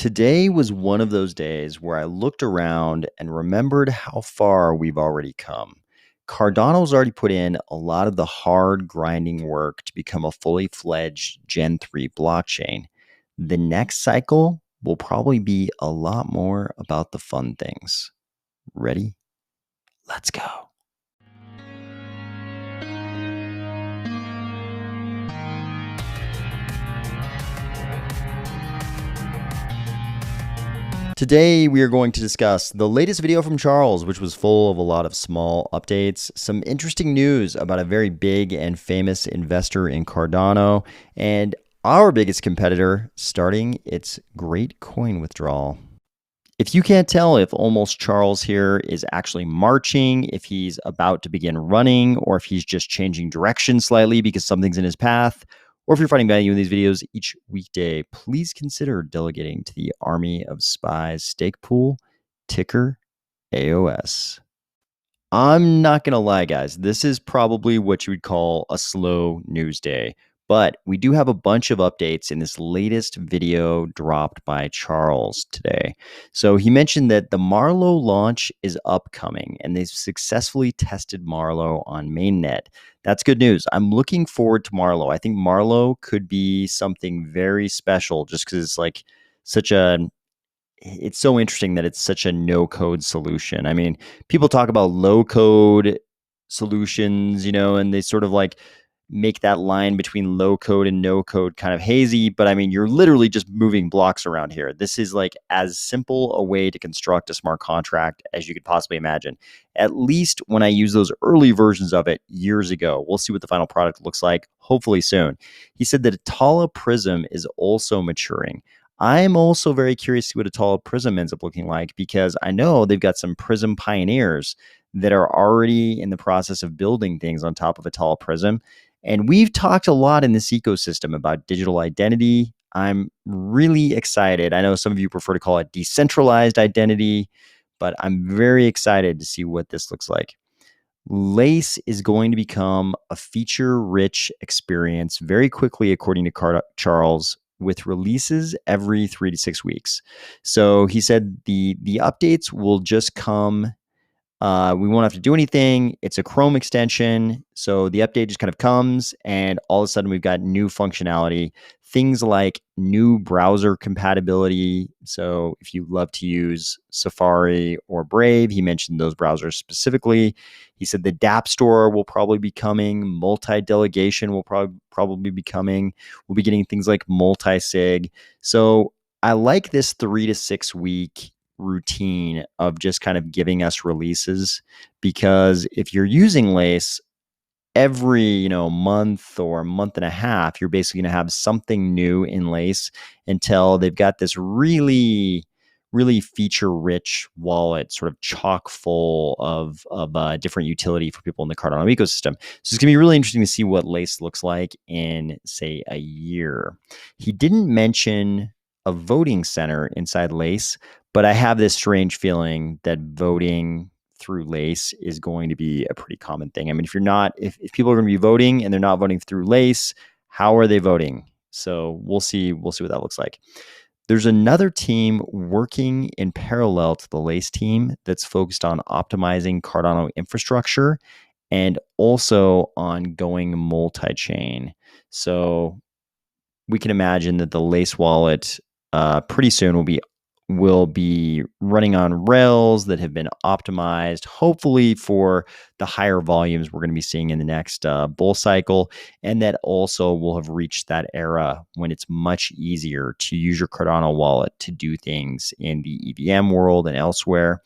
Today was one of those days where I looked around and remembered how far we've already come. Cardano's already put in a lot of the hard grinding work to become a fully fledged Gen 3 blockchain. The next cycle will probably be a lot more about the fun things. Ready? Let's go. Today, we are going to discuss the latest video from Charles, which was full of a lot of small updates, some interesting news about a very big and famous investor in Cardano, and our biggest competitor starting its great coin withdrawal. If you can't tell if almost Charles here is actually marching, if he's about to begin running, or if he's just changing direction slightly because something's in his path, or if you're finding value in these videos each weekday, please consider delegating to the Army of Spies stake pool, ticker AOS. I'm not going to lie, guys. This is probably what you would call a slow news day. But we do have a bunch of updates in this latest video dropped by Charles today. So he mentioned that the Marlow launch is upcoming and they've successfully tested Marlow on mainnet. That's good news. I'm looking forward to Marlow. I think Marlow could be something very special just because it's like it's so interesting that it's such a no-code solution. I mean, people talk about low-code solutions, and they sort of like make that line between low code and no code kind of hazy, but I mean, you're literally just moving blocks around here. This is like as simple a way to construct a smart contract as you could possibly imagine. At least when I used those early versions of it years ago. We'll see what the final product looks like, hopefully soon. He said that Atala Prism is also maturing. I'm also very curious to see what Atala Prism ends up looking like because I know they've got some Prism pioneers that are already in the process of building things on top of Atala Prism. And we've talked a lot in this ecosystem about digital identity. I'm really excited. I know some of you prefer to call it decentralized identity, but I'm very excited to see what this looks like. Lace is going to become a feature-rich experience very quickly, according to Charles, with releases every 3 to 6 weeks. So he said the updates will just come. We won't have to do anything. It's a Chrome extension. So the update just kind of comes and all of a sudden we've got new functionality, things like new browser compatibility. So if you love to use Safari or Brave, he mentioned those browsers specifically. He said the dApp store will probably be coming. Multi-delegation will probably be coming. We'll be getting things like multi-sig. So I like this 3 to 6 week routine of just kind of giving us releases, because if you're using Lace every month or month and a half, you're basically going to have something new in Lace until they've got this really feature rich wallet sort of chock full of different utility for people in the Cardano ecosystem. So it's gonna be really interesting to see what Lace looks like in, say, a year. He didn't mention a voting center inside Lace, but I have this strange feeling that voting through Lace is going to be a pretty common thing. I mean, if people are going to be voting and they're not voting through Lace, how are they voting? So we'll see what that looks like. There's another team working in parallel to the Lace team that's focused on optimizing Cardano infrastructure and also on going multi-chain. So we can imagine that the Lace wallet pretty soon will be running on rails that have been optimized, hopefully for the higher volumes we're going to be seeing in the next bull cycle. And that also will have reached that era when it's much easier to use your Cardano wallet to do things in the EVM world and elsewhere.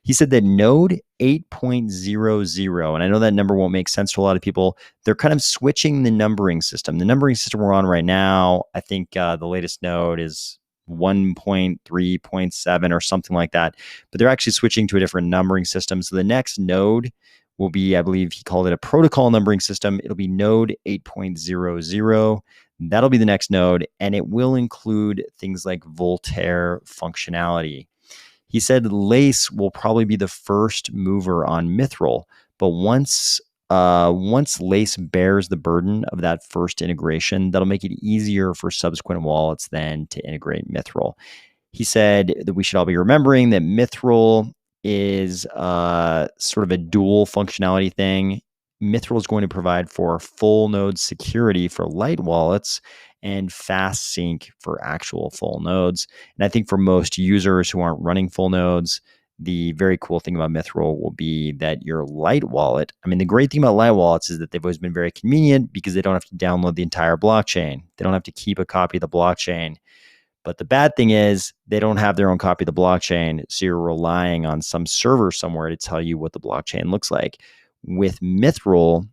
He said that node 8.00, and I know that number won't make sense to a lot of people, they're kind of switching the numbering system. The numbering system we're on right now, I think the latest node is 1.3.7 or something like that, but they're actually switching to a different numbering system. So the next node will be, I believe he called it a protocol numbering system. It'll be node 8.00. That'll be the next node, and it will include things like Voltaire functionality. He said Lace will probably be the first mover on Mithril, but once Lace bears the burden of that first integration, that'll make it easier for subsequent wallets then to integrate Mithril. He said that we should all be remembering that Mithril is sort of a dual functionality thing. Mithril is going to provide for full node security for light wallets and fast sync for actual full nodes. And I think for most users who aren't running full nodes, the very cool thing about Mithril will be that your light wallet, I mean, the great thing about light wallets is that they've always been very convenient because they don't have to download the entire blockchain. They don't have to keep a copy of the blockchain. But the bad thing is they don't have their own copy of the blockchain. So you're relying on some server somewhere to tell you what the blockchain looks like. With Mithril,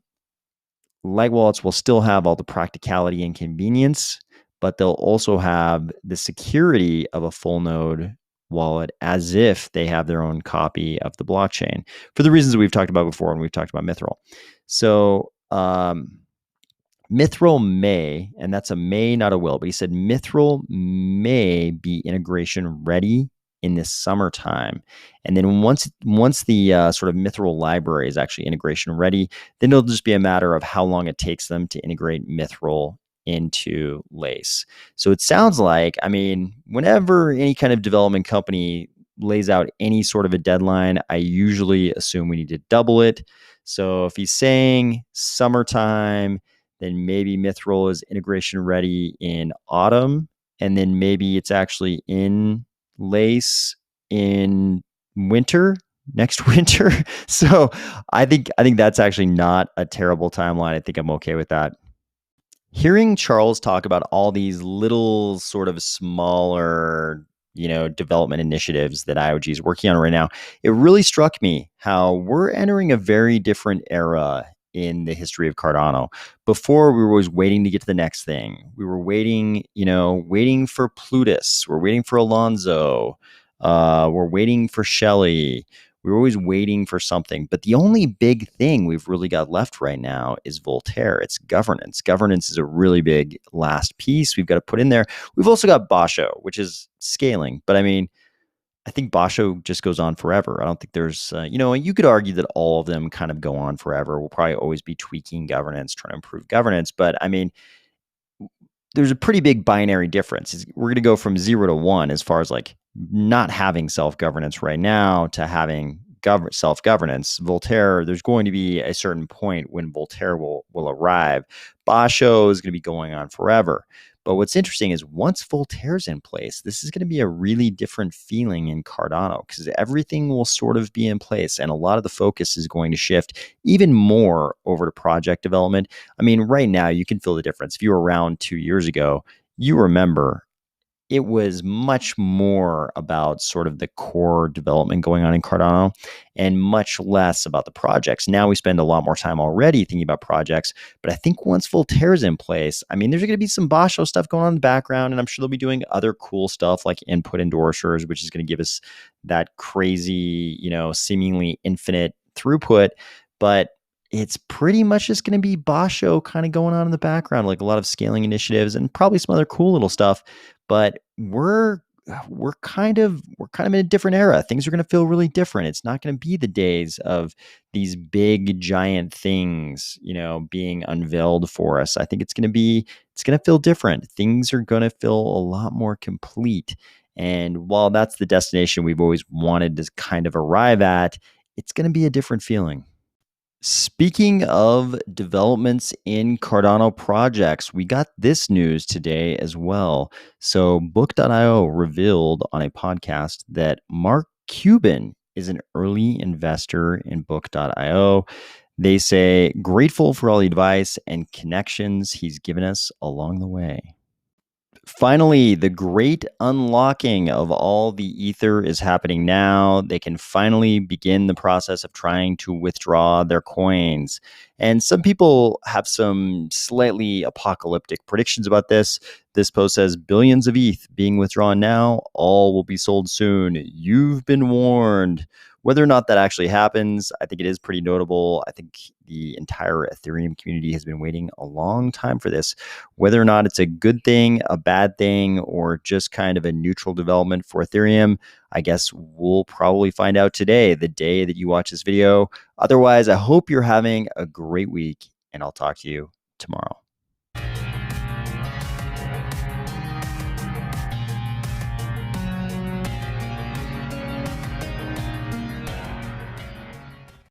light wallets will still have all the practicality and convenience, but they'll also have the security of a full node wallet as if they have their own copy of the blockchain for the reasons that we've talked about before when we've talked about Mithril. So, Mithril may, and that's a may, not a will, but he said Mithril may be integration ready in the summertime. And then once the sort of Mithril library is actually integration ready, then it'll just be a matter of how long it takes them to integrate Mithril into Lace. So it sounds like, I mean, whenever any kind of development company lays out any sort of a deadline, I usually assume we need to double it. So if he's saying summertime, then maybe Mithril is integration ready in autumn, and then maybe it's actually in Lace in winter, next winter. So I think that's actually not a terrible timeline. I think I'm okay with that. Hearing Charles talk about all these little sort of smaller, development initiatives that IOG is working on right now, it really struck me how we're entering a very different era in the history of Cardano. Before, we were always waiting to get to the next thing. We were waiting, waiting for Plutus. We're waiting for Alonzo. We're waiting for Shelley. We're always waiting for something. But the only big thing we've really got left right now is Voltaire. It's governance. Governance is a really big last piece we've got to put in there. We've also got Basho, which is scaling. But I mean, I think Basho just goes on forever. I don't think there's, you could argue that all of them kind of go on forever. We'll probably always be tweaking governance, trying to improve governance. But I mean, there's a pretty big binary difference. We're going to go from 0 to 1 as far as like not having self-governance right now to having self-governance. Voltaire, there's going to be a certain point when Voltaire will arrive. Basho is going to be going on forever. But what's interesting is once Voltaire's in place, this is going to be a really different feeling in Cardano because everything will sort of be in place and a lot of the focus is going to shift even more over to project development. I mean, right now you can feel the difference. If you were around 2 years ago, you remember it was much more about sort of the core development going on in Cardano and much less about the projects. Now we spend a lot more time already thinking about projects, but I think once Voltaire's in place, I mean, there's going to be some Basho stuff going on in the background, and I'm sure they'll be doing other cool stuff like input endorsers, which is going to give us that crazy, seemingly infinite throughput. But it's pretty much just going to be Basho kind of going on in the background, like a lot of scaling initiatives and probably some other cool little stuff. But we're kind of in a different era. Things are going to feel really different. It's not going to be the days of these big giant things, being unveiled for us. I think it's going to feel different. Things are going to feel a lot more complete. And while that's the destination we've always wanted to kind of arrive at, it's going to be a different feeling. Speaking of developments in Cardano projects, we got this news today as well. So Book.io revealed on a podcast that Mark Cuban is an early investor in Book.io. They say, grateful for all the advice and connections he's given us along the way. Finally, the great unlocking of all the ether is happening now. They can finally begin the process of trying to withdraw their coins. And some people have some slightly apocalyptic predictions about this. This post says billions of ETH being withdrawn now, all will be sold soon. You've been warned. Whether or not that actually happens, I think it is pretty notable. I think the entire Ethereum community has been waiting a long time for this. Whether or not it's a good thing, a bad thing, or just kind of a neutral development for Ethereum, I guess we'll probably find out today, the day that you watch this video. Otherwise, I hope you're having a great week, and I'll talk to you tomorrow.